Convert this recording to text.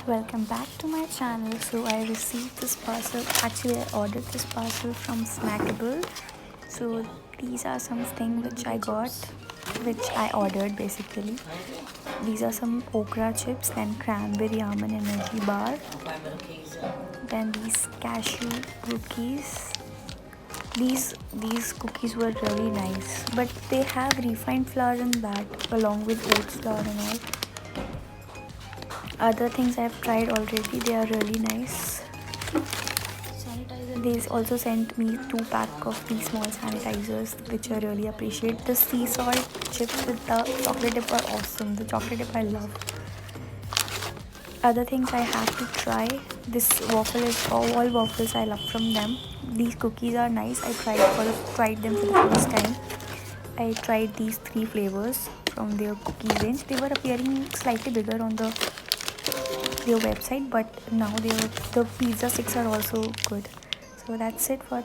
Welcome back to my channel. So I received this parcel. Actually, I ordered this parcel from Snackible. So these are some things which I got, which I ordered basically. These are some okra chips, then cranberry almond energy bar, then these cashew cookies. These cookies were really nice, but they have refined flour in that along with oats flour and all. Other things I've tried already, they are really nice. They also sent me 2 pack of these small sanitizers, which I really appreciate. The sea salt chips with the chocolate dip are awesome. The chocolate dip I love. Other things I have to try, this waffle is all waffles I love from them. These cookies are nice. I tried them for the first time. I tried these 3 flavors from their cookie range. They were appearing slightly bigger on their website, but now the pizza sticks are also good. So that's it for